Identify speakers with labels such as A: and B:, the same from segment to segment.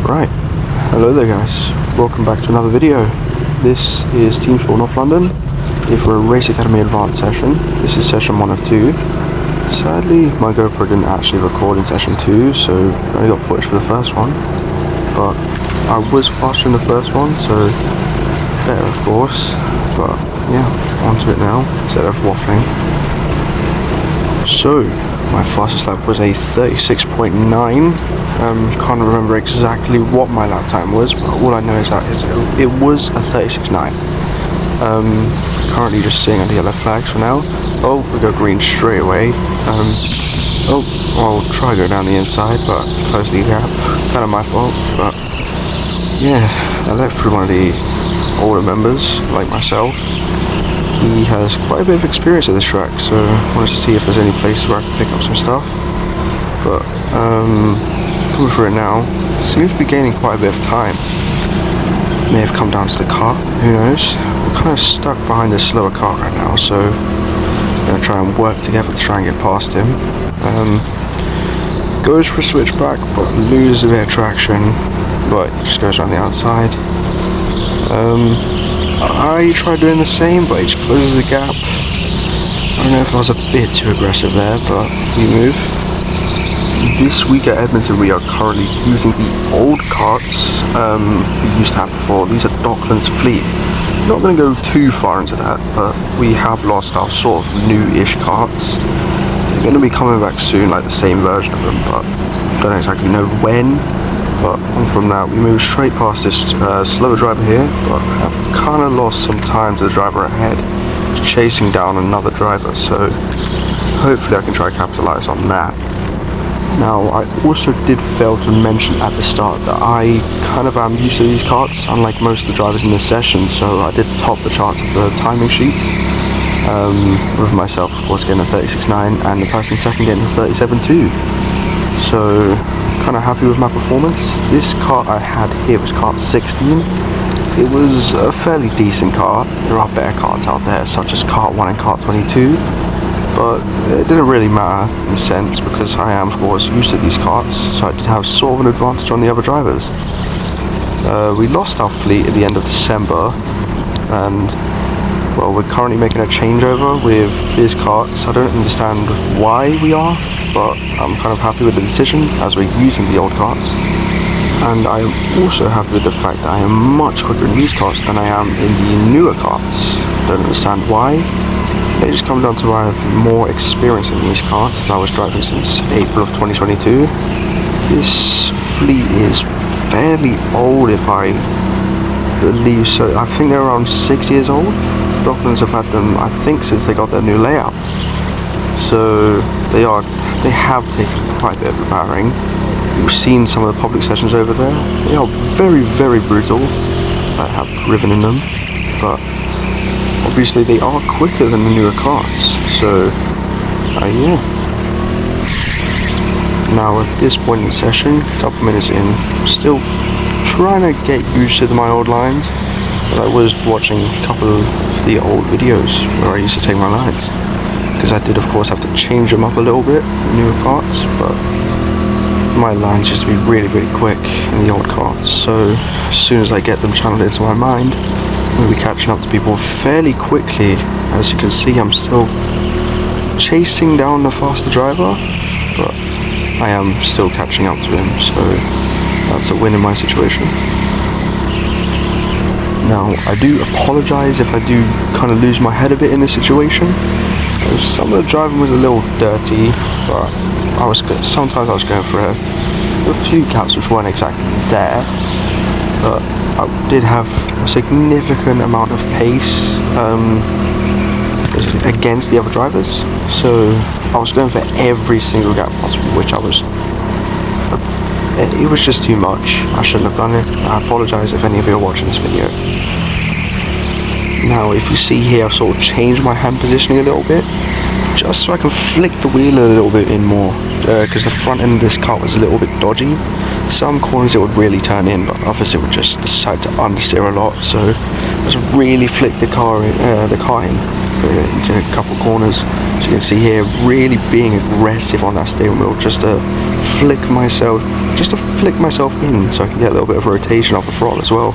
A: Right, hello there guys, welcome back to another video. This is Teamsport North London, here for a Race Academy Advanced session. This is session 1 of 2. Sadly, my GoPro didn't actually record in session 2, so I only got footage for the first one. But I was faster in the first one, so better of course. But yeah, onto it now, instead of waffling. So, my fastest lap was a 36.9. Can't remember exactly what my lap time was, but all I know is that it was a 36.9. Currently just sitting under yellow flags for now. Oh, we go green straight away. I'll try to go down the inside, but close the gap. Kind of my fault, but yeah, I let through one of the older members, like myself. He has quite a bit of experience at this track, so I wanted to see if there's any places where I can pick up some stuff. But coming for it now, seems to be gaining quite a bit of time. May have come down to the cart, who knows. We're kind of stuck behind this slower cart right now, so I'm going to try and work together to try and get past him. Goes for a switchback, but loses a bit of traction, but he just goes around the outside. I tried doing the same, but he just closes the gap. I don't know if I was a bit too aggressive there, but we move. This week at Edmonton we are currently using the old carts we used to have before. These are Dockland's fleet. Not going to go too far into that, but we have lost our sort of new-ish carts. They're going to be coming back soon, like the same version of them, but don't exactly know when. But on from that, we move straight past this slower driver here, but I've kind of lost some time to the driver ahead, chasing down another driver, so hopefully I can try to capitalize on that. Now, I also did fail to mention at the start that I kind of am used to these carts, unlike most of the drivers in this session, so I did top the charts of the timing sheets, with myself, of course, getting a 36.9 and the person second getting a 37.2. So, kind of happy with my performance. This kart I had here was kart 16. It was a fairly decent kart. There are better karts out there, such as kart 1 and kart 22, but it didn't really matter in a sense because I am, of course, used to these karts, so I did have sort of an advantage on the other drivers. We lost our fleet at the end of December, and well, we're currently making a changeover with these karts. I don't understand why we are, but I'm kind of happy with the decision as we're using the old karts. And I am also happy with the fact that I am much quicker in these karts than I am in the newer karts. Don't understand why. It just comes down to I have more experience in these karts as I was driving since April of 2022. This fleet is fairly old, if I believe so. I think they're around 6 years old. Docklands have had them, I think, since they got their new layout. So they have taken quite a bit of repairing. We've seen some of the public sessions over there. They are very, very brutal. I have driven in them, but obviously they are quicker than the newer carts. So yeah. Now at this point in the session, a couple minutes in, I'm still trying to get used to my old lines. I was watching a couple of the old videos where I used to take my lines, because I did of course have to change them up a little bit in the newer carts, but my lines used to be really, really quick in the old carts, so as soon as I get them channeled into my mind, I'm going to be catching up to people fairly quickly. As you can see, I'm still chasing down the faster driver, but I am still catching up to him, so that's a win in my situation. Now, I do apologise if I do kind of lose my head a bit in this situation. Some of the driving was a little dirty, but sometimes I was going for a few gaps which weren't exactly there. But I did have a significant amount of pace against the other drivers. So I was going for every single gap possible, which it was just too much. I shouldn't have done it. I apologise if any of you are watching this video. Now, if you see here, I've sort of changed my hand positioning a little bit, just so I can flick the wheel a little bit in more, because the front end of this kart was a little bit dodgy. Some corners it would really turn in, but others it would just decide to understeer a lot, so I just really flicked the car in, into a couple corners. As you can see here, really being aggressive on that steering wheel, just to flick myself in so I can get a little bit of rotation off the throttle as well.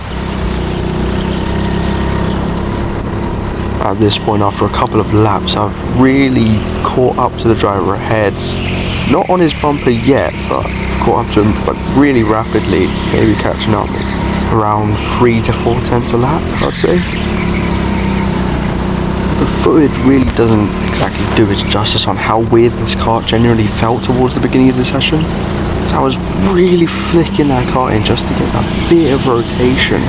A: At this point, after a couple of laps, I've really caught up to the driver ahead. Not on his bumper yet, but caught up to him but really rapidly, maybe catching up around 3 to 4 tenths a lap, I'd say. The footage really doesn't exactly do its justice on how weird this kart genuinely felt towards the beginning of the session. So I was really flicking that kart in just to get that bit of rotation.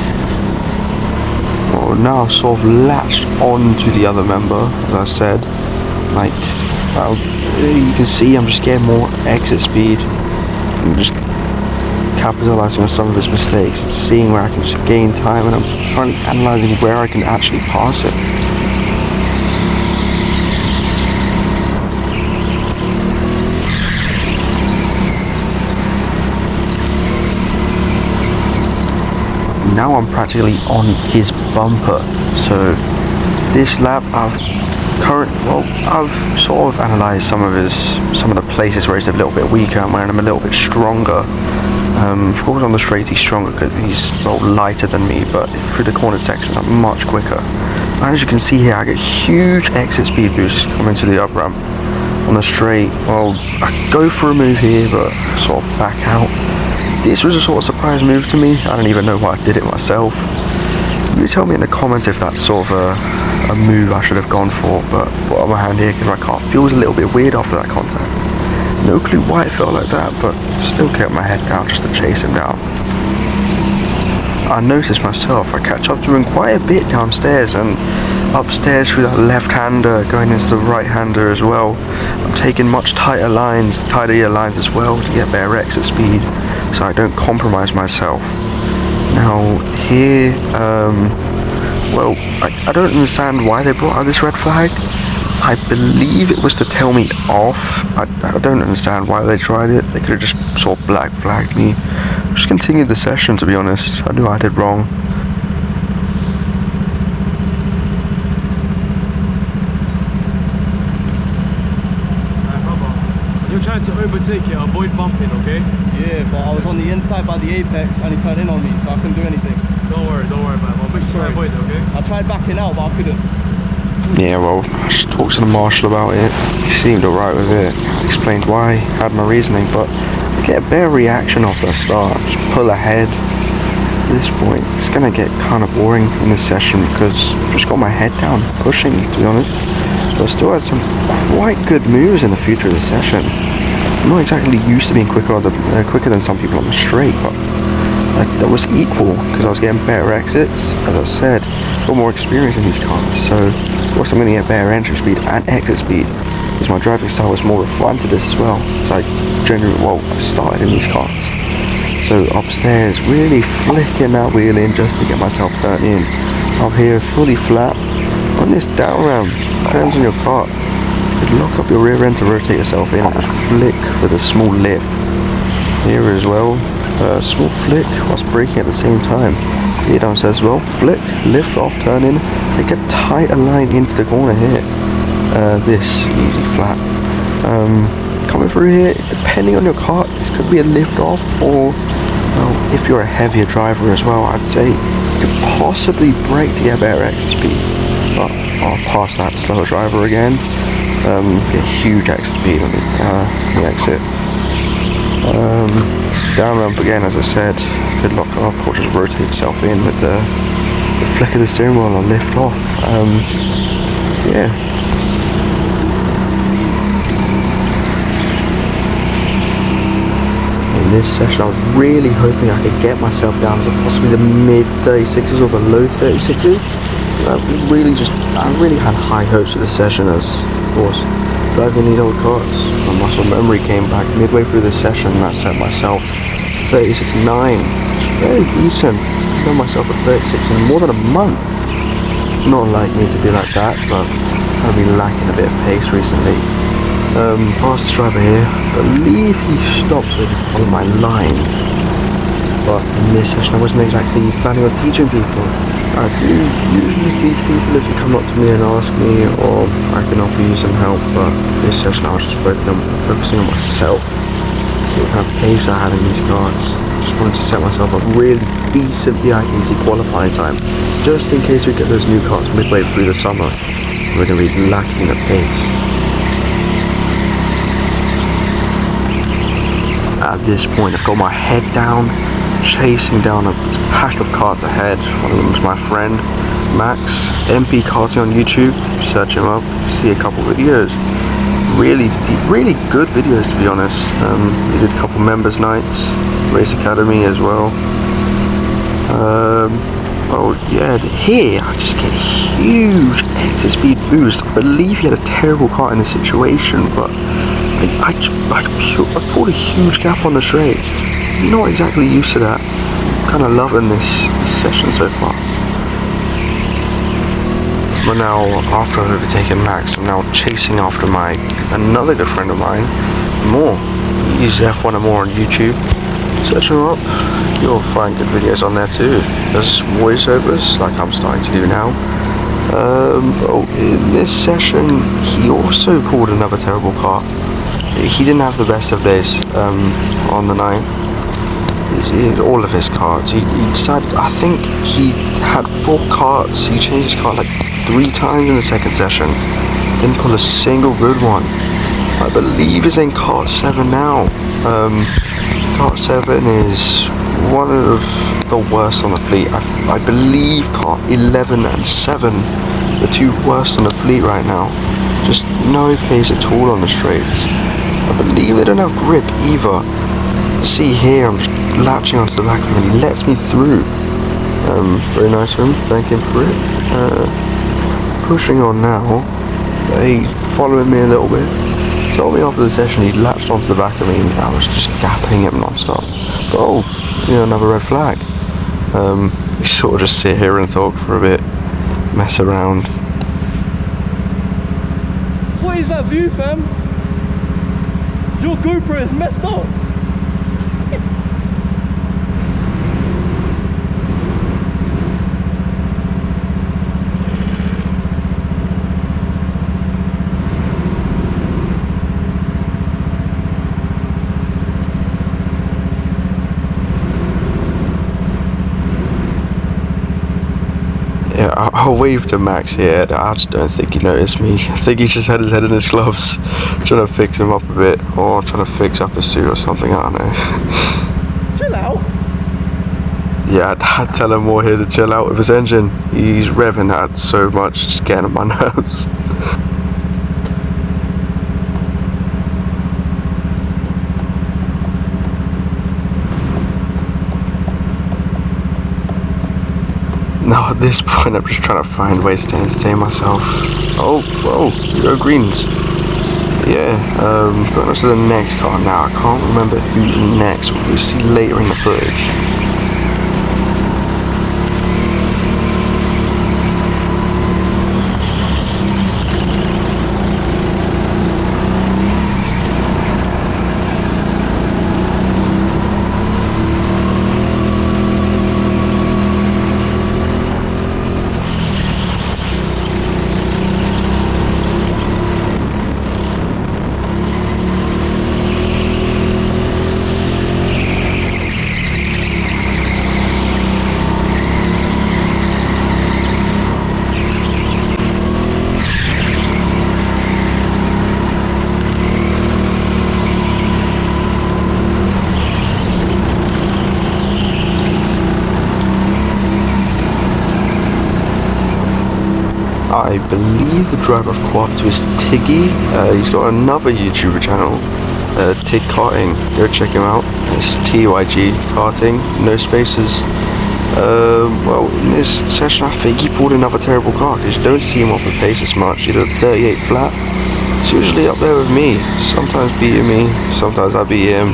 A: Well, now I've sort of latched on to the other member, as I said. Like, you can see I'm just getting more exit speed. I'm just capitalizing on some of his mistakes and seeing where I can just gain time, and I'm currently analyzing where I can actually pass it. Now I'm practically on his bumper, so this lap I've sort of analysed some of the places where he's a little bit weaker and where I'm a little bit stronger. Of course on the straight he's stronger because he's lighter than me, but through the corner sections I'm much quicker. And as you can see here, I get huge exit speed boosts coming to the up ramp. On the straight, well, I go for a move here, but sort of back out. This was a sort of surprise move to me. I don't even know why I did it myself. You tell me in the comments if that's sort of a move I should have gone for, but put on my hand here because my car feels a little bit weird after that contact. No clue why it felt like that, but still kept my head down just to chase him down. I noticed myself, I catch up to him quite a bit downstairs and upstairs through that left-hander, going into the right-hander as well. I'm taking much tighter ear lines as well to get better exit speed, so I don't compromise myself. Now here, well, I don't understand why they brought out this red flag. I believe it was to tell me off. I don't understand why they tried it. They could have just sort of black flagged me. Just continued the session, to be honest. I knew I did wrong.
B: You're trying to overtake it, avoid bumping, okay?
C: Yeah, but I was on the inside by the apex and he turned in on me, so I couldn't do anything.
B: Don't worry, man. I'll make sure I avoid it, okay?
C: I tried backing out, but I couldn't.
A: Yeah, well, I just talked to the marshal about it. He seemed alright with it. I explained why, had my reasoning, but I get a better reaction off the start. Just pull ahead. At this point, it's going to get kind of boring in this session because I've just got my head down, pushing, to be honest. But I still had some quite good moves in the future of the session. I'm not exactly used to being quicker than some people on the straight, but that was equal because I was getting better exits. As I said, got more experience in these cars, so of course I'm going to get better entry speed and exit speed because my driving style was more refined to this as well. So I started in these cars. So upstairs, really flicking that wheel in just to get myself turned in. Up here, fully flat. On this down ramp, depends on your car. You lock up your rear end to rotate yourself in and just flick with a small lift. Here as well, small flick whilst braking at the same time. Here downstairs as well, flick, lift off, turn in, take a tighter line into the corner here. This easy flat. Coming through here, depending on your car, this could be a lift off, or well, if you're a heavier driver as well, I'd say you could possibly brake to get better exit speed. But I'll pass that slower driver again. Get huge exit speed on the exit. Down ramp again, as I said, could lock up or just rotate itself in with the flick of the steering wheel and lift off. Yeah. In this session I was really hoping I could get myself down to possibly the mid 36s or the low 36s. I really had high hopes for this session, as of course driving these old cars, my muscle memory came back midway through the session and I set myself 36.9. It's very decent. I got myself a 36 in more than a month. Not like me to be like that, but I've been lacking a bit of pace recently. Fastest driver here, I believe he stopped so he could follow my line. But in this session I wasn't exactly planning on teaching people. I do usually teach people if you come up to me and ask me, or I can offer you some help, but this session I was just focusing on myself. So what kind of pace I had in these cars. Just wanted to set myself up really decent easy qualifying time, just in case we get those new cars midway through the summer. We're going to be lacking the pace. At this point, I've got my head down, chasing down a pack of karts ahead. One of them is my friend Max, MP Karting on YouTube. Search him up, see a couple videos. Really good videos, to be honest. He did a couple members nights, Race Academy as well. Well, yeah, here I just get huge exit speed boost. I believe he had a terrible car in this situation, but I pulled a huge gap on the straight. Not exactly used to that. Kind of loving this session so far. But now, after I've overtaken Max, I'm now chasing after another good friend of mine, More. He's F1 and More on YouTube. Search him up, you'll find good videos on there too. There's voiceovers, like I'm starting to do now. In this session, he also pulled another terrible car. He didn't have the best of days on the night. All of his carts. He decided, I think he had 4 carts. He changed his cart like 3 times in the second session. Didn't pull a single good one. I believe he's in Kart 7 now. Kart 7 is one of the worst on the fleet. I believe Kart 11 and 7, the 2 worst on the fleet right now. Just no pace at all on the straights. I believe they don't have grip either. See here, I'm just latching onto the back of him and he lets me through. Very nice of him, thank him for it. Pushing on now, he's following me a little bit. Told me after the session he latched onto the back of me and I was just gapping him non-stop. But another red flag. We sort of just sit here and talk for a bit, mess around.
C: What is that view, fam? Your GoPro is messed up.
A: Yeah, I'll wave to Max here. I just don't think he noticed me. I think he just had his head in his gloves, trying to fix him up a bit, or trying to fix up his suit or something, I don't know.
C: Chill out.
A: Yeah, I'd tell him more here to chill out with his engine. He's revving that so much, just getting on my nerves. Now at this point I'm just trying to find ways to entertain myself. Oh, whoa, go greens. Yeah, going on to the next car now. I can't remember who's next, we'll see later in the footage. I believe the driver of Co-op 2 is Tiggy. He's got another YouTuber channel, Tig Karting. Go check him out. It's TYG Karting, no spaces. Well, in this session I think he pulled another terrible car because you don't see him off the pace as much. He did a 38 flat. It's usually up there with me. Sometimes beating me, sometimes I beat him.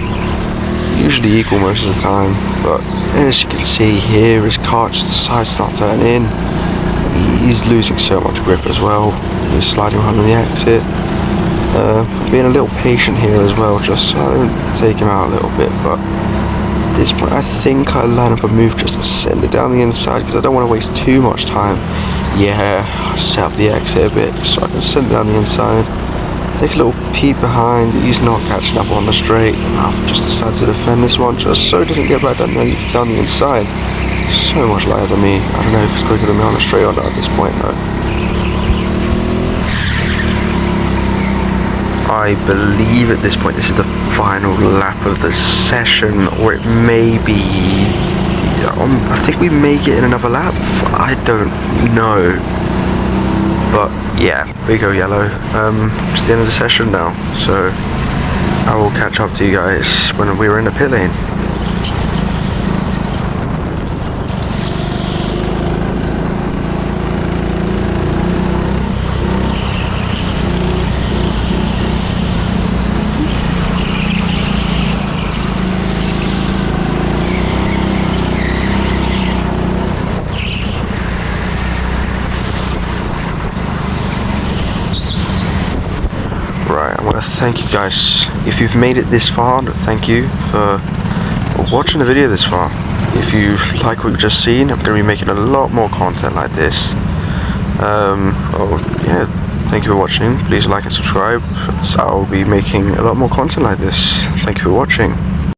A: Usually equal most of the time. But as you can see here, his car just decides to not turn in. He's losing so much grip as well. He's sliding behind on the exit. Being a little patient here as well, just so I don't take him out a little bit. But at this point, I think I line up a move just to send it down the inside because I don't want to waste too much time. Yeah, I set up the exit a bit so I can send it down the inside. Take a little peek behind. He's not catching up on the straight. I've just decided to defend this one just so it doesn't get back down the inside. So much lighter than me. I don't know if it's quicker than me on the straight or not at this point though. I believe at this point this is the final lap of the session, or it may be. I think we may get in another lap. I don't know. But yeah, we go yellow. It's the end of the session now, so I will catch up to you guys when we were in the pit lane. Right, I want to thank you guys. If you've made it this far, thank you for watching the video this far. If you like what you've just seen, I'm going to be making a lot more content like this. Yeah, thank you for watching. Please like and subscribe. I'll be making a lot more content like this. Thank you for watching.